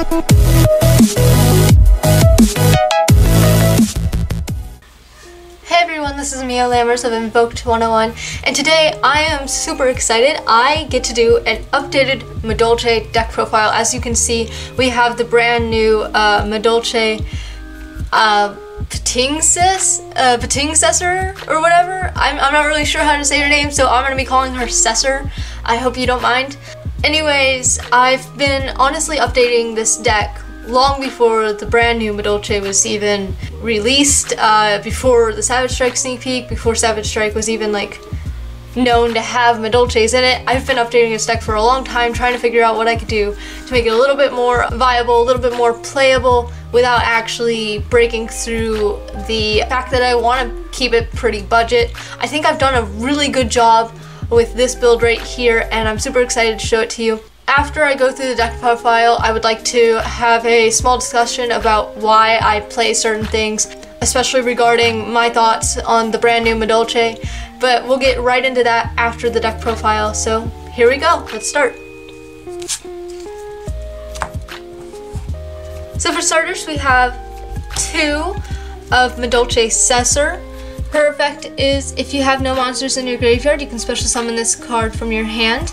Hey everyone, this is Mia Lammers of Invoked 101, and today I am super excited. I get to do an updated Madolche deck profile. As you can see, we have the brand new Madolche sesor or whatever. I'm not really sure how to say her name, so I'm going to be calling her Sesor. I hope you don't mind. Anyways, I've been honestly updating this deck long before the brand new Madolche was even released, before the Savage Strike sneak peek, before Savage Strike was even like known to have Madolches in it. I've been updating this deck for a long time, trying to figure out what I could do to make it a little bit more viable, a little bit more playable, without actually breaking through the fact that I want to keep it pretty budget. I think I've done a really good job with this build right here, and I'm super excited to show it to you. After I go through the deck profile, I would like to have a small discussion about why I play certain things, especially regarding my thoughts on the brand new Madolche, but we'll get right into that after the deck profile, so here we go, let's start. So for starters, we have two of Madolche Sesor. Her effect is, if you have no monsters in your graveyard, you can special summon this card from your hand.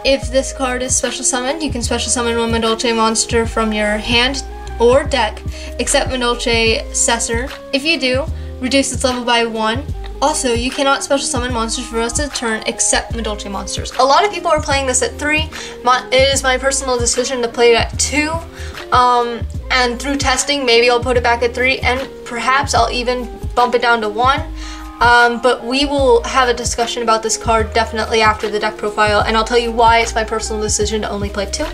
If this card is special summoned, you can special summon one Madolche monster from your hand or deck, except Madolche Sesor. If you do, reduce its level by 1. Also, you cannot special summon monsters for the rest of the turn except Madolche monsters. A lot of people are playing this at 3. It is my personal decision to play it at 2. And through testing, maybe I'll put it back at 3, and perhaps I'll even bump it down to 1. But we will have a discussion about this card definitely after the deck profile, and I'll tell you why it's my personal decision to only play 2.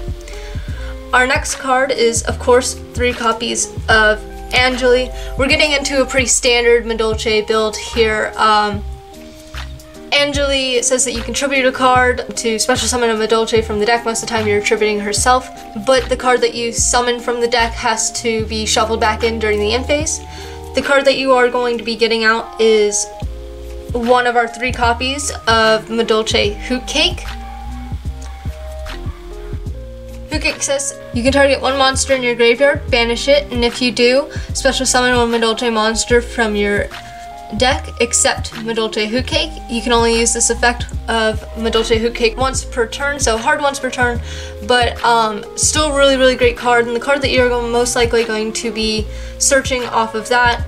Our next card is, of course, 3 copies of Angeli. We're getting into a pretty standard Madolche build here. Angeli says that you can tribute a card to special summon a Madolche from the deck. Most of the time you're attributing herself, but the card that you summon from the deck has to be shuffled back in during the end phase. The card that you are going to be getting out is one of our 3 copies of Madolche Hootcake. Hootcake says you can target one monster in your graveyard, banish it, and if you do, special summon one Madolche monster from your deck except Madolche Hootcake. You can only use this effect of Madolche Hootcake once per turn, so hard once per turn, but still really great card. And the card that you're most likely going to be searching off of that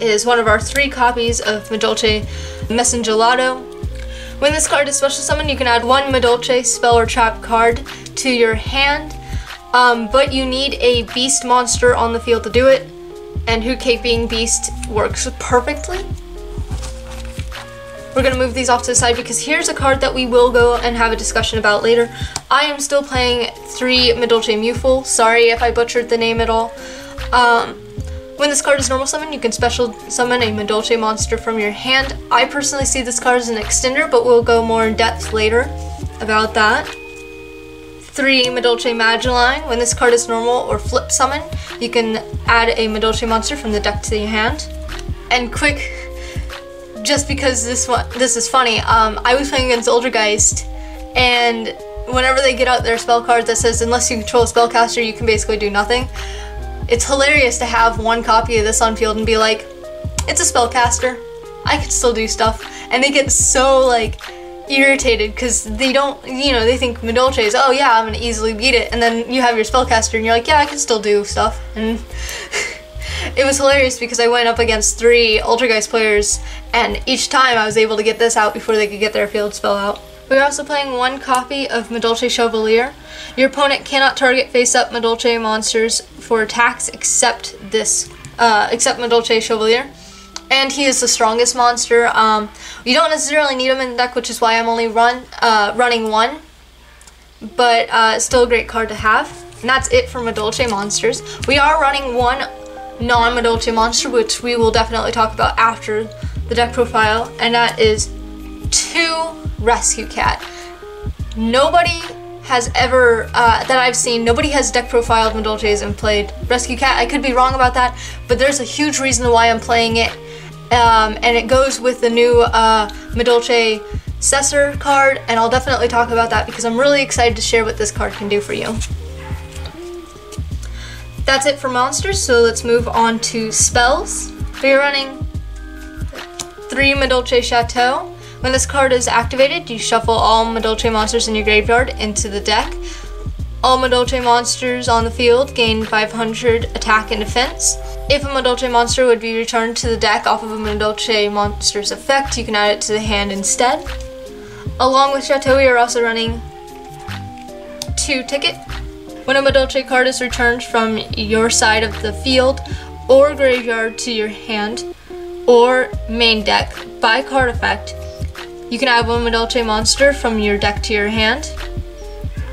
is one of our 3 copies of Madolche Messengelato. When this card is special summoned, you can add one Madolche spell or trap card to your hand, but you need a beast monster on the field to do it, and Hootcake being beast works perfectly. We're going to move these off to the side because here's a card that we will go and have a discussion about later. I am still playing 3 Madolche Muful. Sorry if I butchered the name at all. When this card is normal summon, you can special summon a Madolche monster from your hand. I personally see this card as an extender, but we'll go more in depth later about that. 3 Madolche Madolche. When this card is normal or flip summon, you can add a Madolche monster from the deck to your hand. And quick, just because this is funny, I was playing against Oldergeist, and whenever they get out their spell card that says unless you control a spellcaster, you can basically do nothing. It's hilarious to have one copy of this on field and be like, it's a spellcaster, I can still do stuff. And they get so like irritated because they don't, they think Madolche is, oh yeah, I'm gonna easily beat it, and then you have your spellcaster and you're like, yeah, I can still do stuff. And it was hilarious because I went up against 3 Oldergeist players, and each time I was able to get this out before they could get their field spell out. We're also playing 1 copy of Madolche Chevalier. Your opponent cannot target face-up Madolche monsters for attacks except Madolche Chevalier. And he is the strongest monster. You don't necessarily need him in the deck, which is why I'm only running 1. But still a great card to have. And that's it for Madolche monsters. We are running 1 non-Madolche monster, which we will definitely talk about after the deck profile, and that is 2 Rescue Cat. Nobody has ever, that I've seen, nobody has deck profiled Madolches and played Rescue Cat. I could be wrong about that, but there's a huge reason why I'm playing it, and it goes with the new Madolche Sesor card, and I'll definitely talk about that because I'm really excited to share what this card can do for you. That's it for monsters, so let's move on to spells. We are running 3 Madolche Chateau. When this card is activated, you shuffle all Madolche monsters in your graveyard into the deck. All Madolche monsters on the field gain 500 attack and defense. If a Madolche monster would be returned to the deck off of a Madolche monster's effect, you can add it to the hand instead. Along with Chateau, we are also running 2 Ticket. When a Madolche card is returned from your side of the field or graveyard to your hand or main deck by card effect, you can add 1 Madolche monster from your deck to your hand.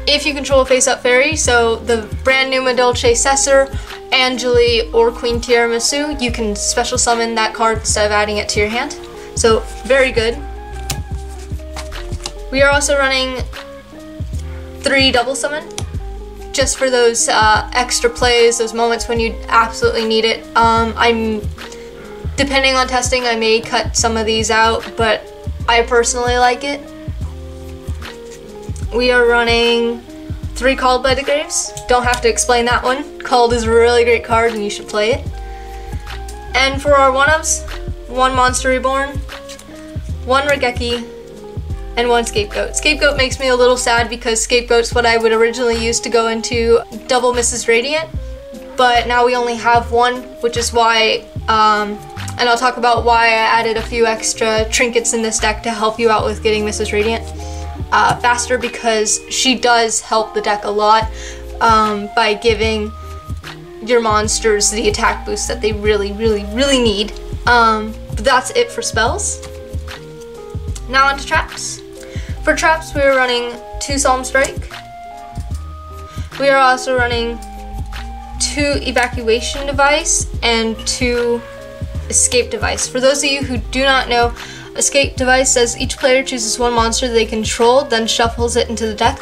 If you control a face-up fairy, so the brand new Madolche Sesor, Angeli, or Queen Tiramisu, you can special summon that card instead of adding it to your hand. So, very good. We are also running 3 double summon, just for those extra plays, those moments when you absolutely need it. Depending on testing, I may cut some of these out, but I personally like it. We are running 3 Called by the Graves. Don't have to explain that one. Called is a really great card and you should play it. And for our 1-ofs, 1 Monster Reborn, 1 Regeki, and 1 Scapegoat. Scapegoat makes me a little sad because Scapegoat's what I would originally use to go into double Mrs. Radiant, but now we only have 1, which is why, and I'll talk about why I added a few extra trinkets in this deck to help you out with getting Mrs. Radiant faster, because she does help the deck a lot by giving your monsters the attack boost that they really need. But that's it for spells. Now on to traps. For traps, we are running 2 Solemn Strike. We are also running 2 Evacuation Device and 2 Escape Device. For those of you who do not know, Escape Device says each player chooses 1 monster they control, then shuffles it into the deck.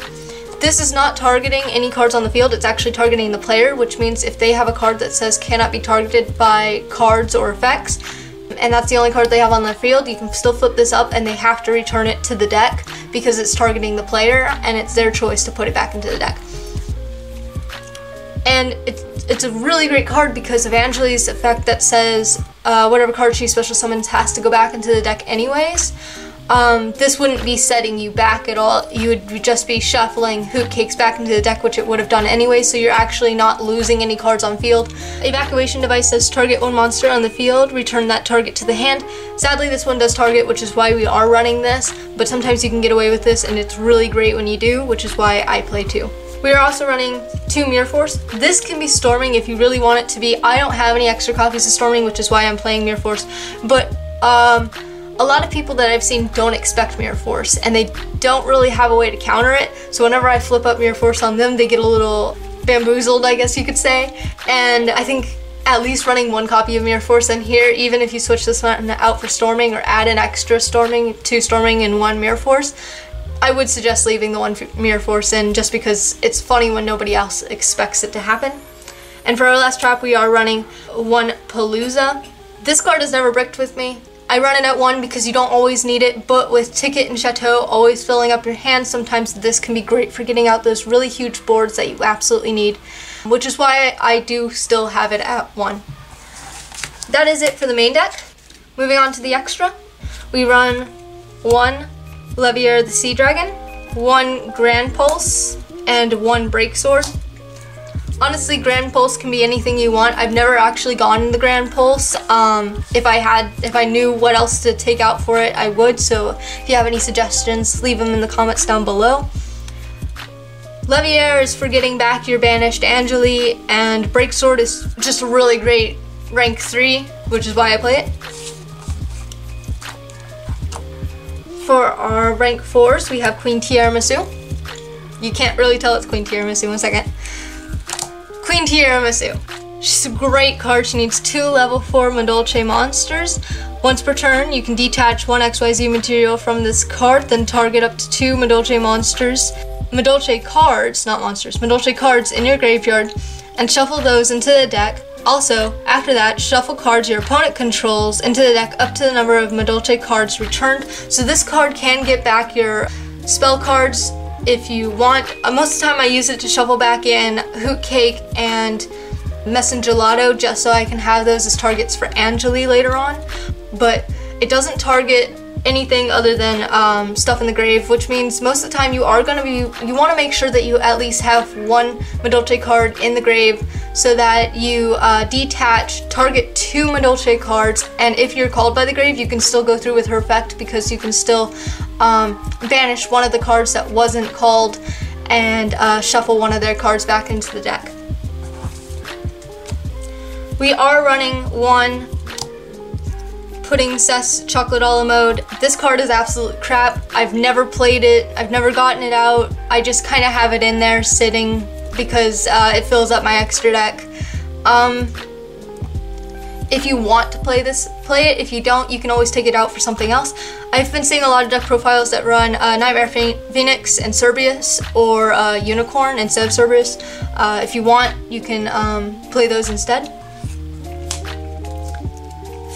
This is not targeting any cards on the field, it's actually targeting the player, which means if they have a card that says cannot be targeted by cards or effects, and that's the only card they have on the field, you can still flip this up and they have to return it to the deck because it's targeting the player and it's their choice to put it back into the deck. And it's a really great card because of Angeli's effect that says whatever card she special summons has to go back into the deck anyways. This wouldn't be setting you back at all. You would just be shuffling Hootcakes back into the deck, which it would have done anyway, so you're actually not losing any cards on field. Evacuation Device says target 1 monster on the field, return that target to the hand. Sadly, this one does target, which is why we are running this, but sometimes you can get away with this, and it's really great when you do, which is why I play 2. We are also running 2 Mirror Force. This can be Storming if you really want it to be. I don't have any extra copies of Storming, which is why I'm playing Mirror Force, but a lot of people that I've seen don't expect Mirror Force, and they don't really have a way to counter it, so whenever I flip up Mirror Force on them, they get a little bamboozled, I guess you could say, and I think at least running 1 copy of Mirror Force in here, even if you switch this one out for Storming or add an extra Storming, 2 Storming and 1 Mirror Force, I would suggest leaving the 1 Mirror Force in just because it's funny when nobody else expects it to happen. And for our last trap, we are running 1 Palooza. This card has never bricked with me. I run it at 1 because you don't always need it, but with Ticket and Chateau always filling up your hand, sometimes this can be great for getting out those really huge boards that you absolutely need, which is why I do still have it at 1. That is it for the main deck. Moving on to the extra, we run 1 Levier the Sea Dragon, 1 Grand Pulse, and 1 Break Sword. Honestly, Grand Pulse can be anything you want. I've never actually gone in the Grand Pulse. If I knew what else to take out for it, I would. So if you have any suggestions, leave them in the comments down below. Levier is for getting back your banished Angeli, and Break Sword is just a really great rank 3, which is why I play it. For our rank 4s, we have Queen Tiramisu. You can't really tell it's Queen Tiramisu. 1 second. Queen Tiramisu. She's a great card. She needs 2 level 4 Madolche monsters. Once per turn, you can detach 1 XYZ material from this card, then target up to 2 Madolche monsters. Madolche cards, not monsters, Madolche cards in your graveyard, and shuffle those into the deck. Also, after that, shuffle cards your opponent controls into the deck up to the number of Madolche cards returned. So this card can get back your spell cards if you want. Most of the time I use it to shuffle back in Hootcake and Messengelato just so I can have those as targets for Angeli later on, but it doesn't target anything other than stuff in the grave, which means most of the time you want to make sure that you at least have one Madolche card in the grave so that you detach, target 2 Madolche cards, and if you're called by the grave, you can still go through with her effect because you can still banish one of the cards that wasn't called and shuffle one of their cards back into the deck. We are running one Pudding Cess Chocolate a la Mode. This card is absolute crap. I've never played it. I've never gotten it out. I just kind of have it in there sitting because it fills up my extra deck. If you want to play this, play it. If you don't, you can always take it out for something else. I've been seeing a lot of deck profiles that run Nightmare Phoenix and Cerberus, or Unicorn instead of Cerberus. If you want, you can play those instead.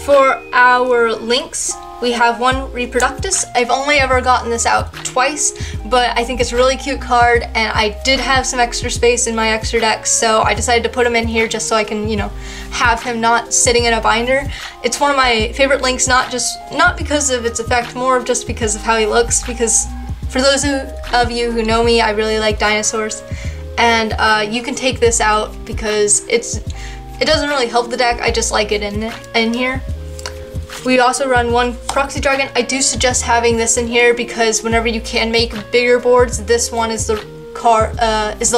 For our links, we have one Reproductus. I've only ever gotten this out twice, but I think it's a really cute card, and I did have some extra space in my extra deck, so I decided to put him in here just so I can, you know, have him not sitting in a binder. It's one of my favorite links, not because of its effect, more just because of how he looks, because for those of you who know me, I really like dinosaurs, and you can take this out because it doesn't really help the deck, I just like it in here. We also run one Proxy Dragon. I do suggest having this in here because whenever you can make bigger boards, this one is the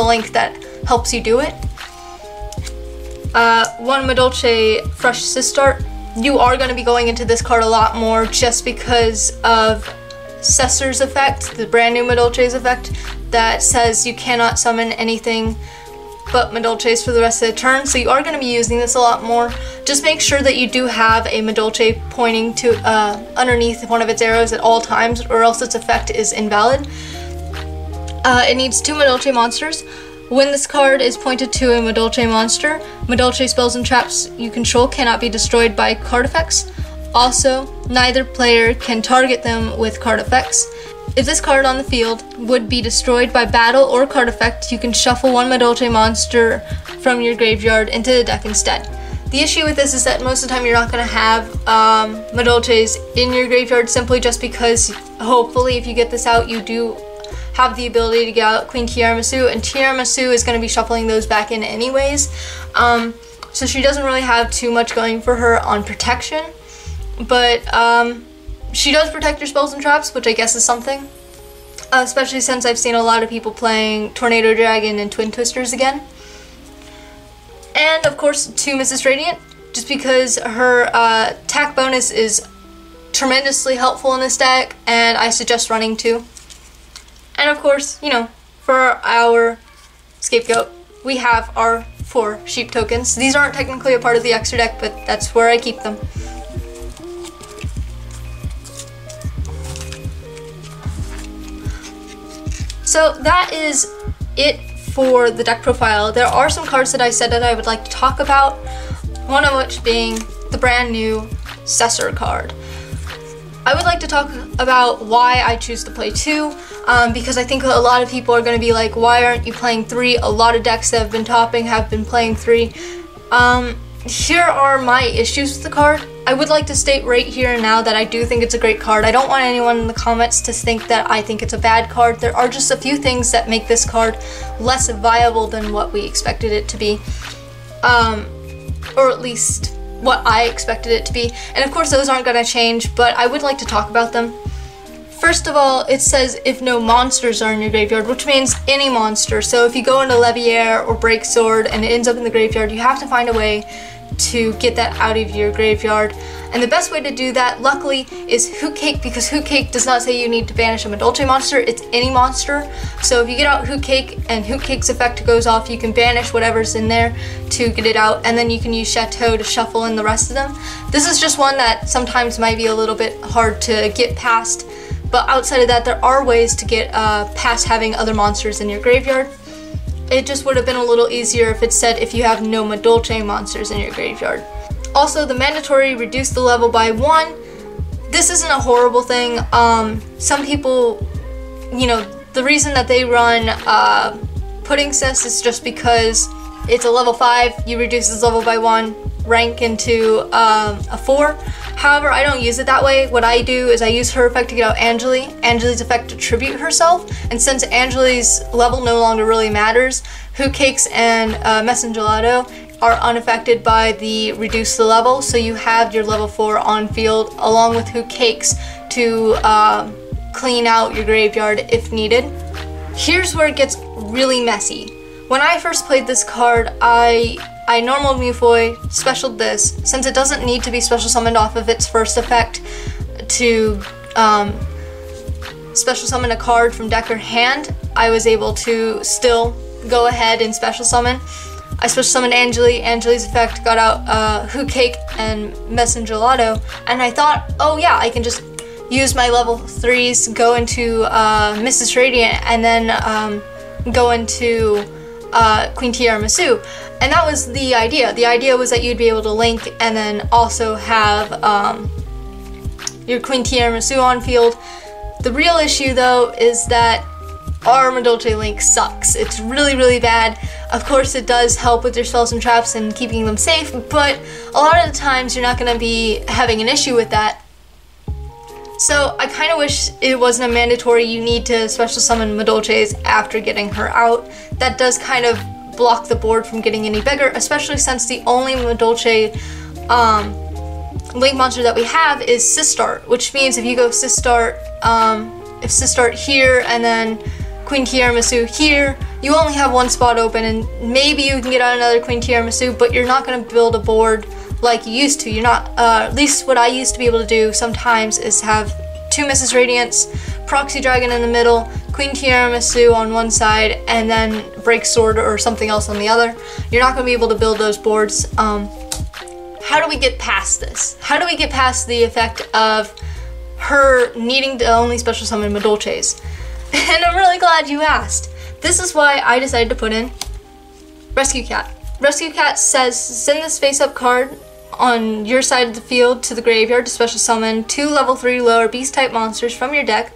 link that helps you do it. One Madolche Fresh Sesor. You are going to be going into this card a lot more just because of Sesor's effect, the brand new Madolche's effect, that says you cannot summon anything but Madolches for the rest of the turn, so you are going to be using this a lot more. Just make sure that you do have a Madolche pointing to underneath one of its arrows at all times, or else its effect is invalid. It needs 2 Madolche monsters. When this card is pointed to a Madolche monster, Madolche spells and traps you control cannot be destroyed by card effects. Also, neither player can target them with card effects. If this card on the field would be destroyed by battle or card effect, you can shuffle one Madolche monster from your graveyard into the deck instead. The issue with this is that most of the time you're not going to have Madolches in your graveyard, simply just because hopefully if you get this out you do have the ability to get out Queen Tiramisu, and Tiramisu is going to be shuffling those back in anyways. So she doesn't really have too much going for her on protection, but she does protect your spells and traps, which I guess is something. Especially since I've seen a lot of people playing Tornado Dragon and Twin Twisters again. And of course, 2 Mrs. Radiant, just because her attack bonus is tremendously helpful in this deck, and I suggest running 2. And of course, you know, for our scapegoat, we have our 4 sheep tokens. These aren't technically a part of the extra deck, but that's where I keep them. So that is it for the deck profile. There are some cards that I said that I would like to talk about, one of which being the brand new Sesor card. I would like to talk about why I choose to play 2, because I think a lot of people are going to be like, why aren't you playing 3? A lot of decks that have been topping have been playing 3. Here are my issues with the card. I would like to state right here and now that I do think it's a great card. I don't want anyone in the comments to think that I think it's a bad card. There are just a few things that make this card less viable than what we expected it to be. Or at least what I expected it to be. And of course those aren't going to change, but I would like to talk about them. First of all, it says if no monsters are in your graveyard, which means any monster. So if you go into Leviair or Break Sword and it ends up in the graveyard, you have to find a way to get that out of your graveyard. And the best way to do that, luckily, is Hoot Cake, because Hoot Cake does not say you need to banish a Madolche monster, it's any monster. So if you get out Hoot Cake and Hoot Cake's effect goes off, you can banish whatever's in there to get it out, and then you can use Chateau to shuffle in the rest of them. This is just one that sometimes might be a little bit hard to get past, but outside of that, there are ways to get past having other monsters in your graveyard. It just would have been a little easier if it said if you have no Madolche monsters in your graveyard. Also, the mandatory reduce the level by 1. This isn't a horrible thing. Some people, you know, the reason that they run Pudding Cess is just because it's a level 5, you reduce his level by 1, rank into a 4. However, I don't use it that way. What I do is I use her effect to get out Angeli's effect to tribute herself, and since Angeli's level no longer really matters, Who Cakes and Gelato are unaffected by the reduce the level, so you have your level 4 on field along with Who Cakes to clean out your graveyard if needed. Here's where it gets really messy. When I first played this card, I normal Mufoy, specialed this. Since it doesn't need to be special summoned off of its first effect to special summon a card from deck or hand, I was able to still go ahead and special summon. I special summoned Angeli's effect got out Who Cake and Gelato, and I thought, oh yeah, I can just use my level 3s, go into Mrs. Radiant, and then go into Queen Tiramisu. And that was the idea. The idea was that you'd be able to link and then also have your Queen Tiramisu on field. The real issue though is that our Madolche link sucks. It's really, really bad. Of course it does help with your spells and traps and keeping them safe, but a lot of the times you're not going to be having an issue with that. So I kind of wish it wasn't a mandatory you need to special summon Madolche's after getting her out. That does kind of block the board from getting any bigger, especially since the only Madolche link monster that we have is Sistart, which means if you go Sistart, if Sistart here and then Queen Tiramisu here, you only have one spot open, and maybe you can get out another Queen Tiramisu, but you're not going to build a board like you used to. You're not, at least what I used to be able to do sometimes is have 2 Mrs. Radiants, Proxy Dragon in the middle, Queen Tiramisu on one side, and then Break Sword or something else on the other. You're not going to be able to build those boards. How do we get past this? How do we get past the effect of her needing to only special summon Madolche's? And I'm really glad you asked. This is why I decided to put in Rescue Cat. Rescue Cat says, send this face-up card on your side of the field to the graveyard to special summon 2 level 3 lower beast-type monsters from your deck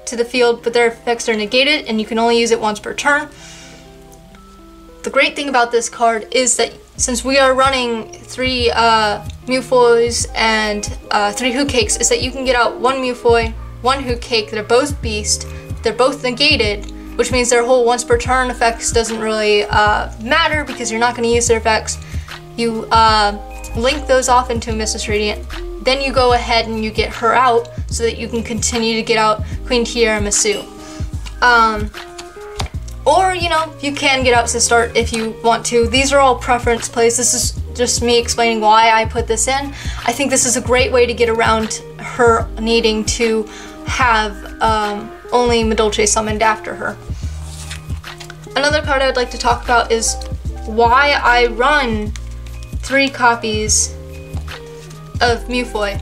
to the field, but their effects are negated and you can only use it once per turn. The great thing about this card is that since we are running 3 Mufoys and 3 Who Cakes, is that you can get out 1 Mufoy, 1 Who Cake. They're both beast, they're both negated, which means their whole once per turn effects doesn't really matter because you're not going to use their effects. You link those off into Mrs. Radiant, then you go ahead and you get her out so that you can continue to get out Queen Tiramisu. Or, you know, you can get out Sistart if you want to. These are all preference plays. This is just me explaining why I put this in. I think this is a great way to get around her needing to have only Madolche summoned after her. Another card I would like to talk about is why I run 3 copies of Mufoy.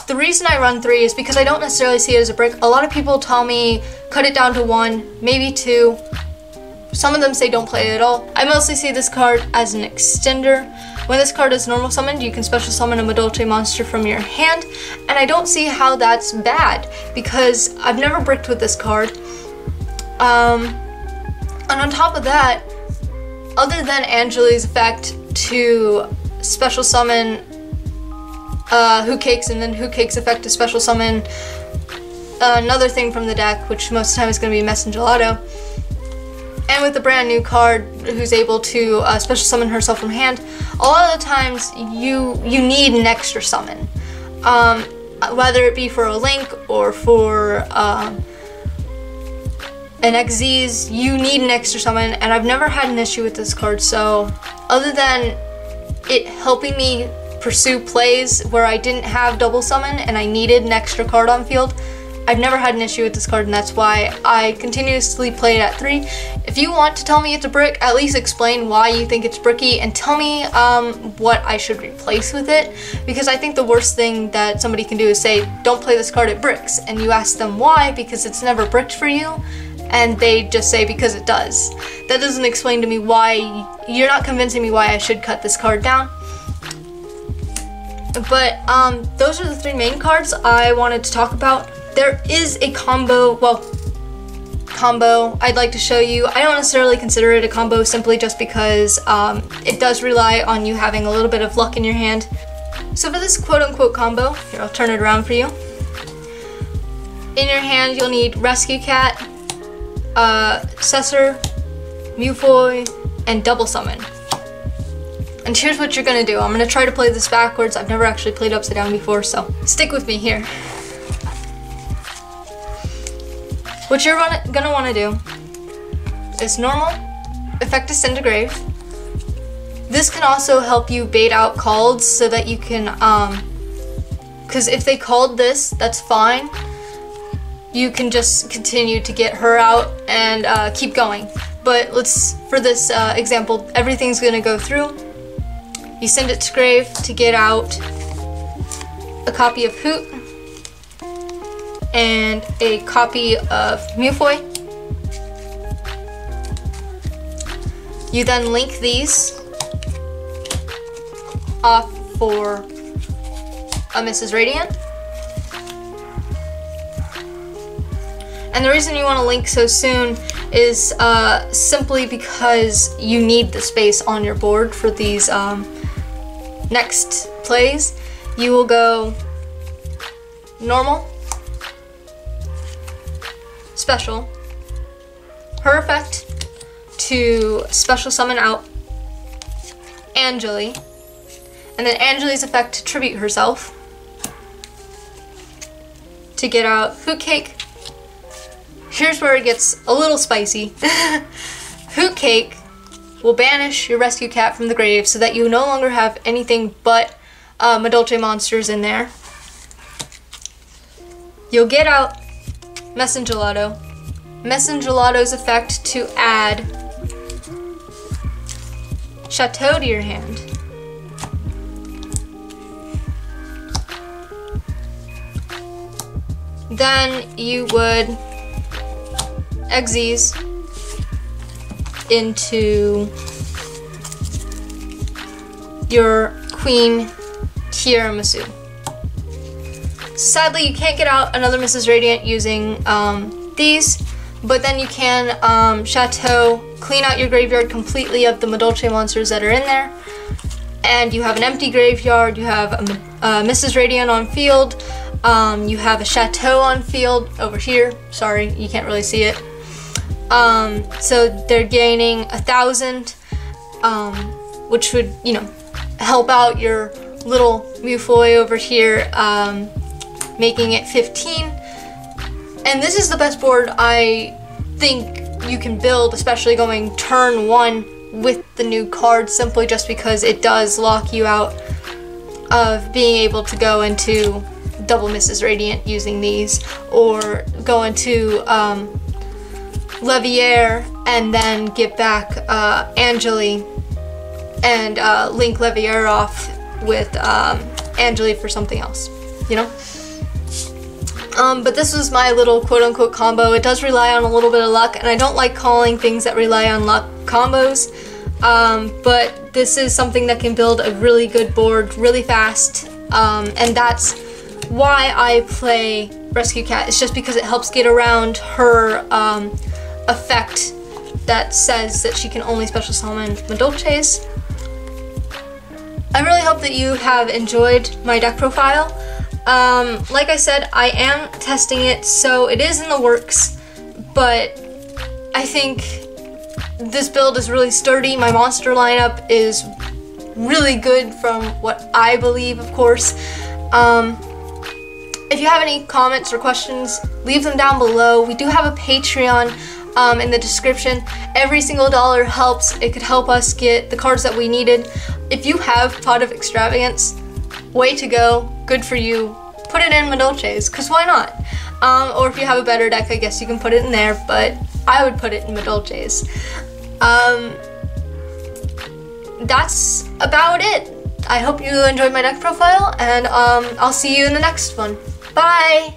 The reason I run 3 is because I don't necessarily see it as a brick. A lot of people tell me cut it down to 1, maybe 2. Some of them say don't play it at all. I mostly see this card as an extender. When this card is normal summoned, you can special summon a Madolche monster from your hand, and I don't see how that's bad because I've never bricked with this card. And on top of that, other than Angeli's effect to special summon Who Cakes and then Who Cakes effect to special summon another thing from the deck, which most of the time is going to be Gelato, and with the brand new card who's able to special summon herself from hand, a lot of the times you need an extra summon. Whether it be for a link or for an XZs, you need an extra summon, and I've never had an issue with this card. So other than it helping me pursue plays where I didn't have double summon and I needed an extra card on field, I've never had an issue with this card, and that's why I continuously play it at 3. If you want to tell me it's a brick, at least explain why you think it's bricky and tell me what I should replace with it, because I think the worst thing that somebody can do is say, don't play this card, it bricks, and you ask them why, because it's never bricked for you, and they just say because it does. That doesn't explain to me why. You're not convincing me why I should cut this card down. But those are the 3 main cards I wanted to talk about. There is a combo, well, combo I'd like to show you. I don't necessarily consider it a combo simply just because it does rely on you having a little bit of luck in your hand. So for this quote-unquote combo, here, I'll turn it around for you. In your hand, you'll need Rescue Cat, Sesor, Mewfoy, and Double Summon. And here's what you're gonna do. I'm gonna try to play this backwards. I've never actually played upside down before, so stick with me here. What you're gonna wanna do is normal, effect Ascend to Grave. This can also help you bait out calls so that you can, because if they called this, that's fine. You can just continue to get her out and keep going. But for this example, everything's gonna go through. You send it to Grave to get out a copy of Hoot and a copy of Mewfoy. You then link these off for a Mrs. Radiant. And the reason you want to link so soon is simply because you need the space on your board for these next plays. You will go normal, special, her effect to special summon out Angeli, and then Angeli's effect to tribute herself to get out Hoot Cake. Here's where it gets a little spicy. Hoot Cake will banish your Rescue Cat from the grave so that you no longer have anything but Madolche monsters in there. You'll get out Messengelato. Messengelato's effect to add Chateau to your hand. Then you would Xyz into your Queen Tiramisu. Sadly, you can't get out another Mrs. Radiant using these, but then you can Chateau, clean out your graveyard completely of the Madolche monsters that are in there, and you have an empty graveyard, you have a Mrs. Radiant on field, you have a Chateau on field over here. Sorry, you can't really see it. So they're gaining 1,000, which would, you know, help out your little Mewfoy over here, making it 15. And this is the best board I think you can build, especially going turn 1 with the new card, simply just because it does lock you out of being able to go into double Mrs. Radiant using these, or go into Leviair and then get back Angeli and link Leviair off with Angeli for something else, you know? But this was my little quote-unquote combo. It does rely on a little bit of luck, and I don't like calling things that rely on luck combos, but this is something that can build a really good board really fast, and that's why I play Rescue Cat. It's just because it helps get around her effect that says that she can only special summon Madolches. I really hope that you have enjoyed my deck profile. Like I said, I am testing it, so it is in the works, but I think this build is really sturdy. My monster lineup is really good from what I believe, of course. If you have any comments or questions, leave them down below. We do have a Patreon in the description. Every single dollar helps. It could help us get the cards that we needed. If you have Pot of Extravagance, way to go, good for you. Put it in Madolche's, because why not? Or if you have a better deck, I guess you can put it in there, but I would put it in Madolche's. That's about it. I hope you enjoyed my deck profile, and I'll see you in the next one. Bye!